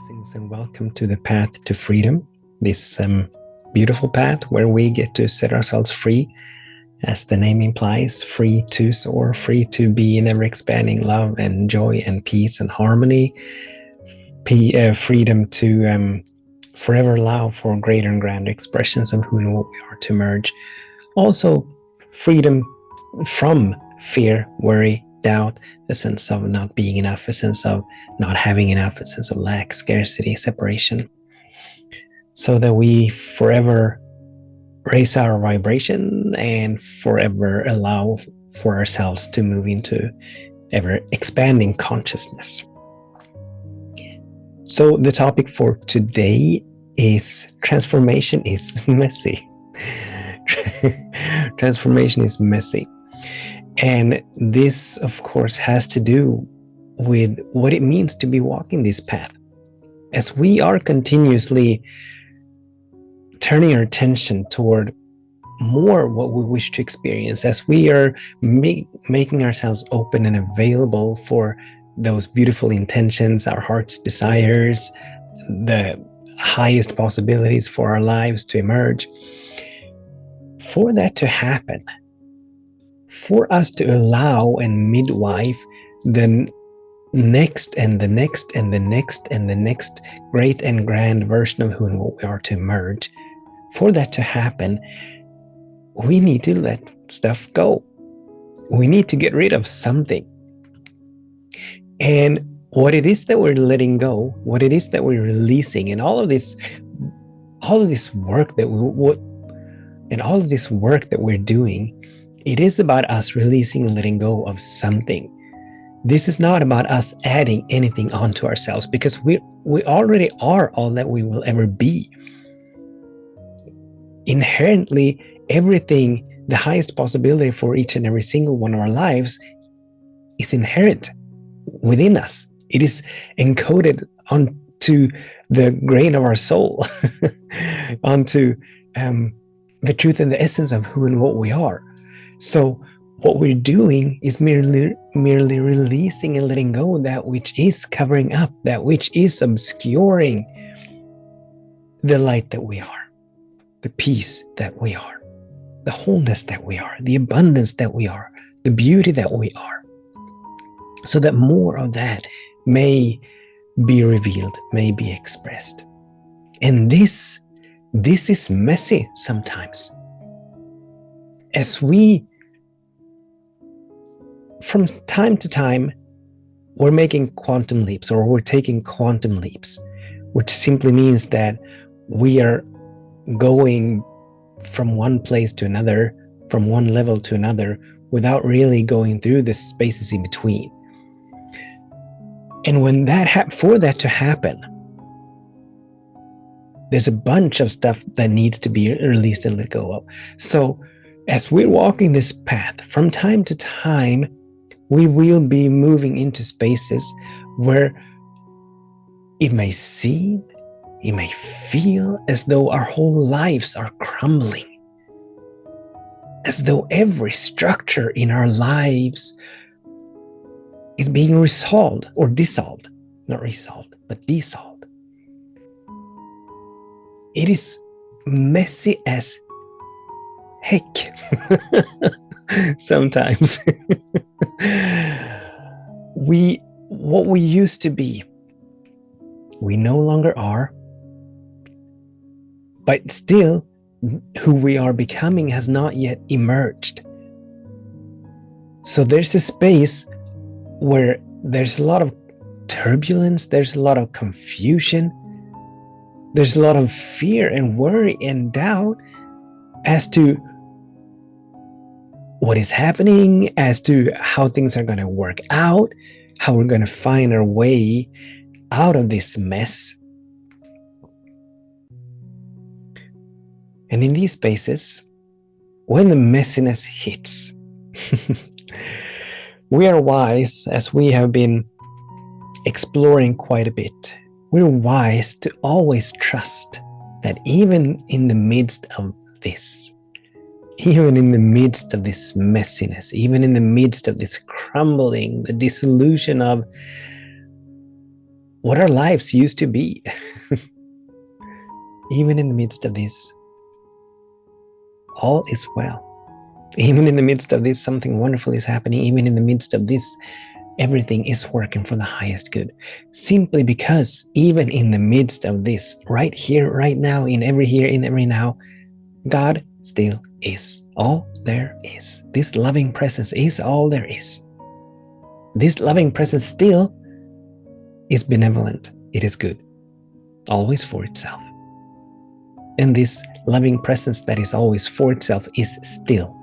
Blessings and welcome to the path to freedom, this beautiful path where we get to set ourselves free, as the name implies, free to soar, free to be in ever expanding love and joy and peace and harmony, freedom to forever allow for greater and grander expressions of who and what we are to emerge. Also, freedom from fear, worry, doubt, a sense of not being enough, a sense of not having enough, a sense of lack, scarcity, separation, so that we forever raise our vibration and forever allow for ourselves to move into ever expanding consciousness. So the topic for today is transformation is messy. Transformation is messy. And this, of course, has to do with what it means to be walking this path. As we are continuously turning our attention toward more what we wish to experience, as we are making ourselves open and available for those beautiful intentions, our heart's desires, the highest possibilities for our lives to emerge, for that to happen, for us to allow and midwife the next and the next and the next and the next great and grand version of who and what we are to emerge, for that to happen, we need to let stuff go. We need to get rid of something. And what it is that we're letting go, what it is that we're releasing, and all of this work that we're doing, it is about us releasing and letting go of something. This is not about us adding anything onto ourselves, because we already are all that we will ever be. Inherently, everything, the highest possibility for each and every single one of our lives is inherent within us. It is encoded onto the grain of our soul, onto the truth and the essence of who and what we are. So what we're doing is merely releasing and letting go of that which is covering up, that which is obscuring the light that we are, the peace that we are, the wholeness that we are, the abundance that we are, the beauty that we are, so that more of that may be revealed, may be expressed. And this is messy sometimes. As we, from time to time, we're making quantum leaps, or we're taking quantum leaps, which simply means that we are going from one place to another, from one level to another, without really going through the spaces in between. And when for that to happen, there's a bunch of stuff that needs to be released and let go of. So as we're walking this path, from time to time, we will be moving into spaces where it may seem, it may feel as though our whole lives are crumbling, as though every structure in our lives is being resolved or dissolved. Not resolved, but dissolved. It is messy as heck sometimes. What we used to be, we no longer are, but still who we are becoming has not yet emerged. So there's a space where there's a lot of turbulence, there's a lot of confusion, there's a lot of fear and worry and doubt as to what is happening, as to how things are going to work out, how we're going to find our way out of this mess. And in these spaces, when the messiness hits, we are wise, as we have been exploring quite a bit, we're wise to always trust that even in the midst of this, even in the midst of this messiness, even in the midst of this crumbling, the dissolution of what our lives used to be. Even in the midst of this, all is well. Even in the midst of this, something wonderful is happening. Even in the midst of this, everything is working for the highest good. Simply because even in the midst of this, right here, right now, in every now, God still is all there is. This loving presence is all there is. This loving presence still is benevolent. It is good, always for itself. And this loving presence that is always for itself is still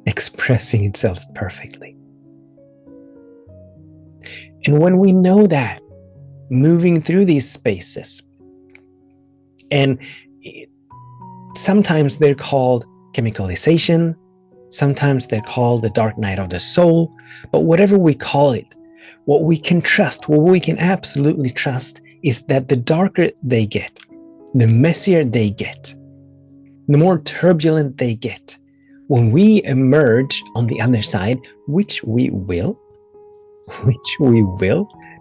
expressing itself perfectly. And when we know that, moving through these spaces, and sometimes they're called chemicalization, sometimes they're called the dark night of the soul, but whatever we call it, what we can trust, what we can absolutely trust is that the darker they get, the messier they get, the more turbulent they get, when we emerge on the other side, which we will,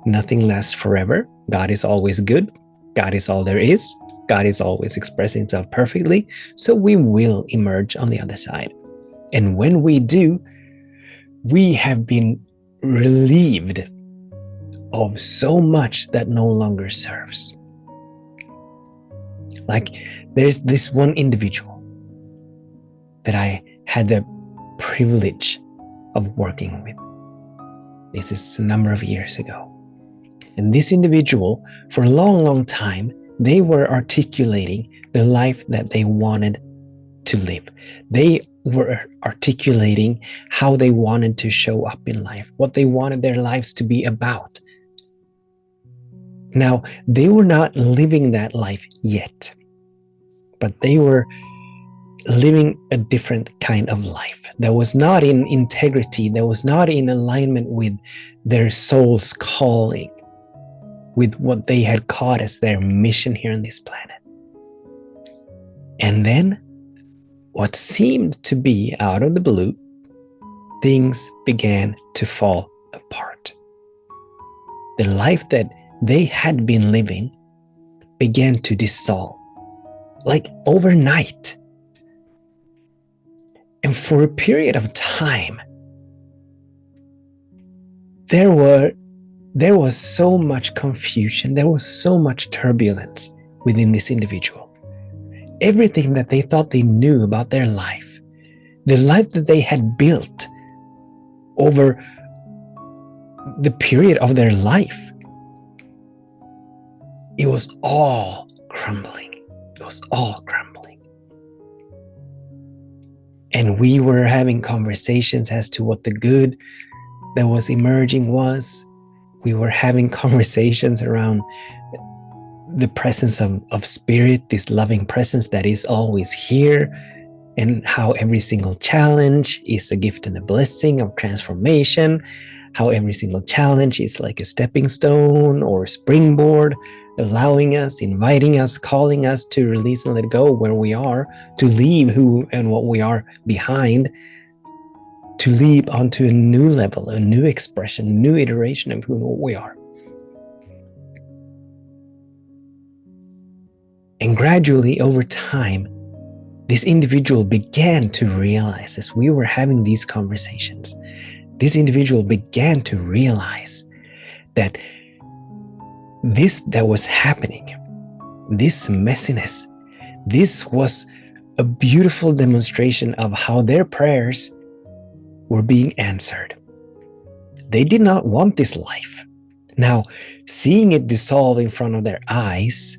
nothing lasts forever. God is always good. God is all there is. God is always expressing itself perfectly. So we will emerge on the other side. And when we do, we have been relieved of so much that no longer serves. Like there's this one individual that I had the privilege of working with. This is a number of years ago. And this individual, for a long, long time, they were articulating the life that they wanted to live. They were articulating how they wanted to show up in life, what they wanted their lives to be about. Now, they were not living that life yet, but they were living a different kind of life that was not in integrity, that was not in alignment with their soul's calling, with what they had caught as their mission here on this planet. And then, what seemed to be out of the blue, things began to fall apart. The life that they had been living began to dissolve, like overnight. And for a period of time, there was so much confusion, there was so much turbulence within this individual. Everything that they thought they knew about their life, the life that they had built over the period of their life, it was all crumbling. It was all crumbling. And we were having conversations as to what the good that was emerging was. We were having conversations around the presence of spirit, this loving presence that is always here, and how every single challenge is a gift and a blessing of transformation, how every single challenge is like a stepping stone or a springboard, allowing us, inviting us, calling us to release and let go where we are, to leave who and what we are behind, to leap onto a new level, a new expression, a new iteration of who and what we are. And gradually, over time, this individual began to realize, as we were having these conversations, this individual began to realize that this that was happening, this messiness, this was a beautiful demonstration of how their prayers were being answered. They did not want this life. Now, seeing it dissolve in front of their eyes,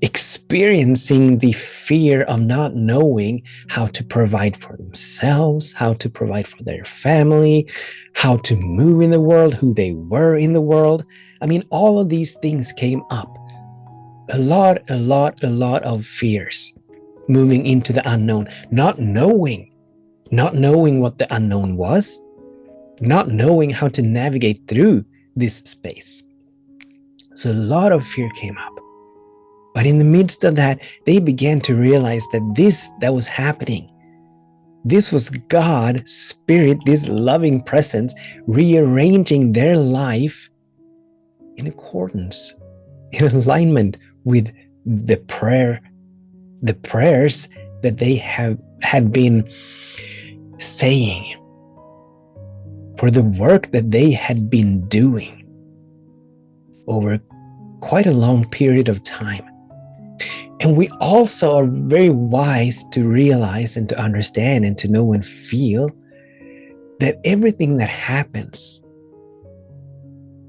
experiencing the fear of not knowing how to provide for themselves, how to provide for their family, how to move in the world, who they were in the world. I mean, all of these things came up. A lot of fears moving into the unknown, not knowing what the unknown was, not knowing how to navigate through this space. So a lot of fear came up. But in the midst of that, they began to realize that this that was happening, this was God, Spirit, this loving presence rearranging their life in accordance in alignment with the prayers that they had been saying, for the work that they had been doing over quite a long period of time. And we also are very wise to realize and to understand and to know and feel that everything that happens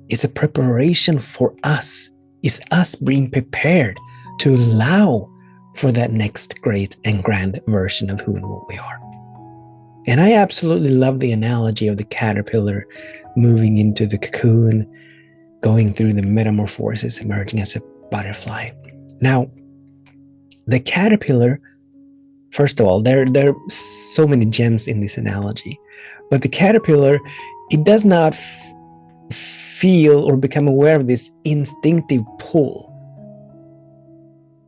is a preparation for us, is us being prepared to allow for that next great and grand version of who and what we are. And I absolutely love the analogy of the caterpillar moving into the cocoon, going through the metamorphosis, emerging as a butterfly. Now, the caterpillar, first of all, there are so many gems in this analogy, but the caterpillar, it does not feel or become aware of this instinctive pull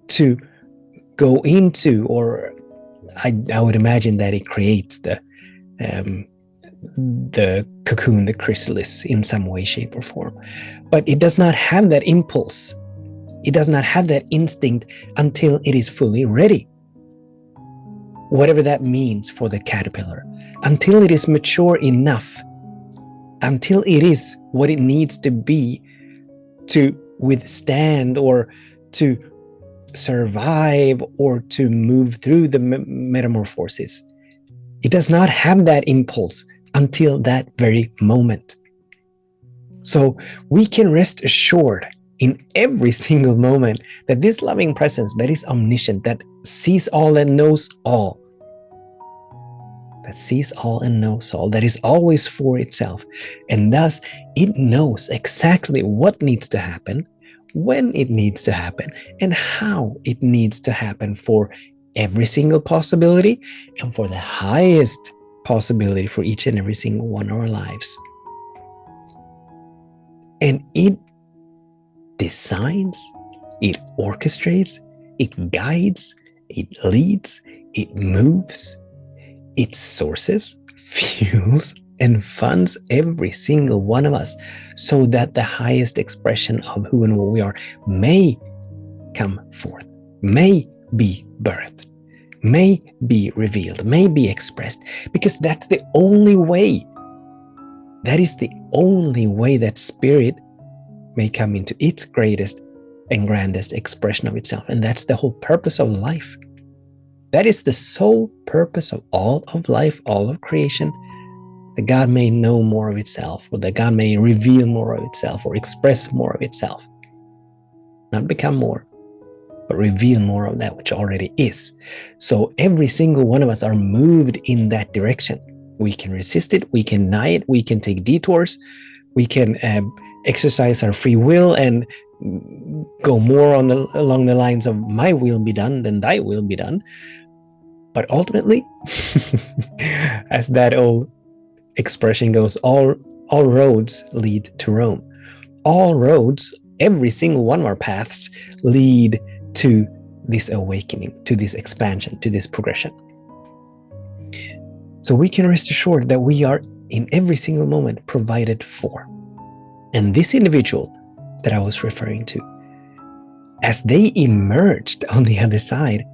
to go into, or I would imagine that it creates the cocoon, the chrysalis, in some way, shape, or form. But it does not have that impulse. It does not have that instinct until it is fully ready. Whatever that means for the caterpillar, until it is mature enough, until it is what it needs to be to withstand or to survive or to move through the metamorphosis. It does not have that impulse until that very moment. So we can rest assured in every single moment that this loving presence that is omniscient, that sees all and knows all, that sees all and knows all, that is always for itself, and thus it knows exactly what needs to happen, when it needs to happen, and how it needs to happen for every single possibility and for the highest possibility for each and every single one of our lives. And it designs, it orchestrates, it guides, it leads, it moves, it sources, fuels, and funds every single one of us so that the highest expression of who and what we are may come forth, may be birthed, may be revealed, may be expressed, because that's the only way. That is the only way that spirit may come into its greatest and grandest expression of itself. And that's the whole purpose of life. That is the sole purpose of all of life, all of creation, that God may know more of itself, or that God may reveal more of itself, or express more of itself. Not become more, but reveal more of that which already is. So every single one of us are moved in that direction. We can resist it, we can deny it, we can take detours, we can exercise our free will and go more along the lines of my will be done than thy will be done. But ultimately, as that old expression goes, all roads lead to Rome. All roads, every single one of our paths lead to this awakening, to this expansion, to this progression. So we can rest assured that we are in every single moment provided for. And this individual that I was referring to, as they emerged on the other side,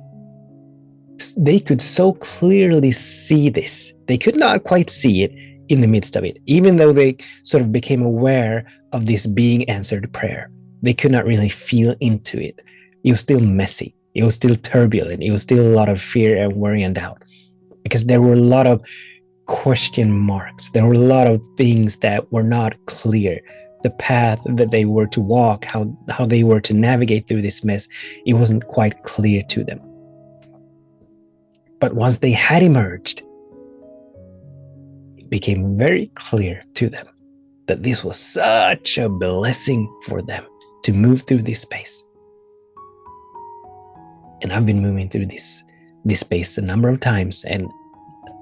they could so clearly see this. They could not quite see it in the midst of it, even though they sort of became aware of this being answered prayer. They could not really feel into it. It was still messy. It was still turbulent. It was still a lot of fear and worry and doubt, because there were a lot of question marks. There were a lot of things that were not clear. The path that they were to walk, how they were to navigate through this mess, it wasn't quite clear to them. But once they had emerged, it became very clear to them that this was such a blessing for them to move through this space. And I've been moving through this space a number of times, and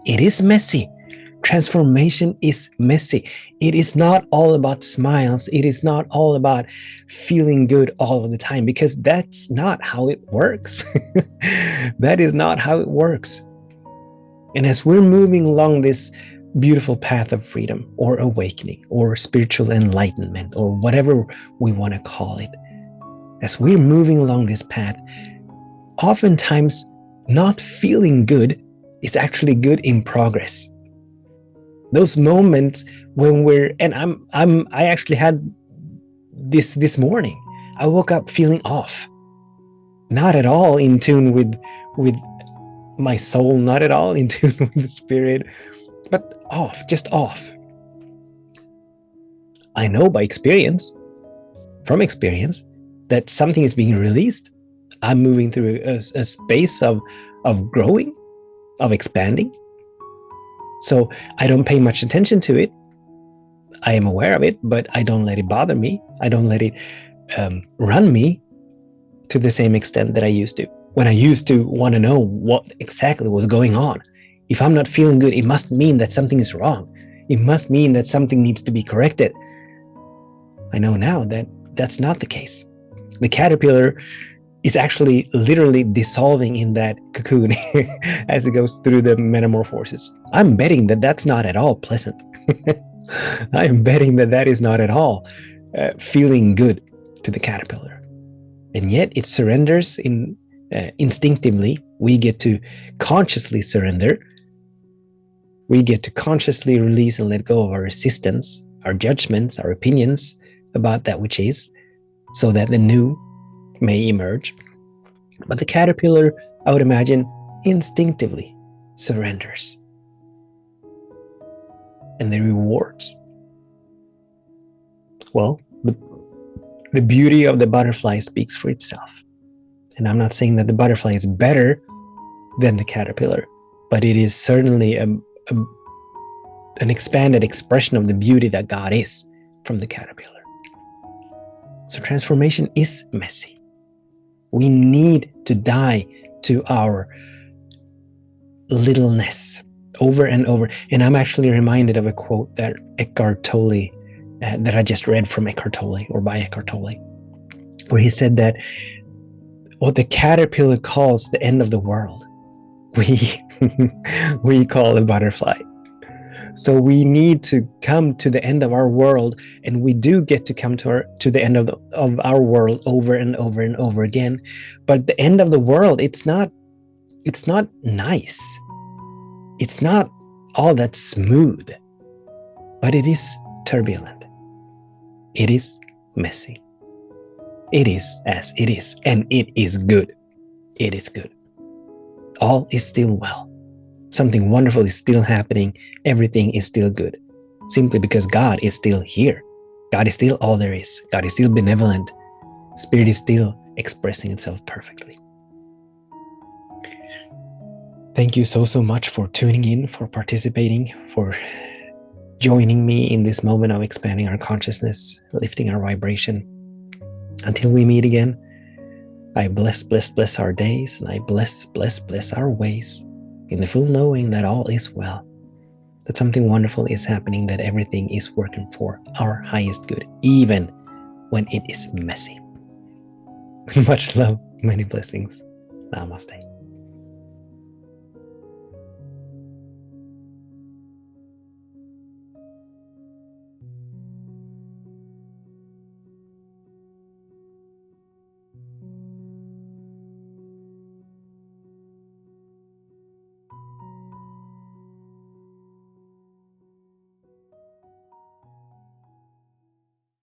it is messy. Transformation is messy. It is not all about smiles. It is not all about feeling good all of the time, because that's not how it works. That is not how it works. And as we're moving along this beautiful path of freedom or awakening or spiritual enlightenment or whatever we want to call it, As we're moving along this path, oftentimes not feeling good is actually good in progress. Those moments when I actually had this morning. I woke up feeling off, not at all in tune with my soul, not at all in tune with the spirit, but off, just off. I know from experience, that something is being released. I'm moving through a space of growing, of expanding. So I don't pay much attention to it. I am aware of it, but I don't let it bother me. I don't let it run me to the same extent that I used to. When I used to want to know what exactly was going on. If I'm not feeling good, it must mean that something is wrong. It must mean that something needs to be corrected. I know now that that's not the case. The caterpillar is actually literally dissolving in that cocoon as it goes through the metamorphosis. I'm betting that that's not at all pleasant. I'm betting that that is not at all feeling good to the caterpillar. And yet it surrenders instinctively. We get to consciously surrender. We get to consciously release and let go of our resistance, our judgments, our opinions about that which is, so that the new may emerge. But the caterpillar, I would imagine, instinctively surrenders. And the rewards, well, the beauty of the butterfly speaks for itself. And I'm not saying that the butterfly is better than the caterpillar, but it is certainly an expanded expression of the beauty that God is from the caterpillar. So transformation is messy. We need to die to our littleness over and over. And I'm actually reminded of a quote that Eckhart Tolle, that I just read from Eckhart Tolle, or by Eckhart Tolle, where he said that what the caterpillar calls the end of the world, we call a butterfly. So we need to come to the end of our world, and we do get to come to the end of our world over and over and over again. But the end of the world, it's not nice. It's not all that smooth, but it is turbulent. It is messy. It is as it is, and it is good. It is good. All is still well. Something wonderful is still happening. Everything is still good. Simply because God is still here. God is still all there is. God is still benevolent. Spirit is still expressing itself perfectly. Thank you so much for tuning in, for participating, for joining me in this moment of expanding our consciousness, lifting our vibration. Until we meet again, I bless our days, and I bless our ways, in the full knowing that all is well, that something wonderful is happening, that everything is working for our highest good, even when it is messy. Much love, many blessings. Namaste.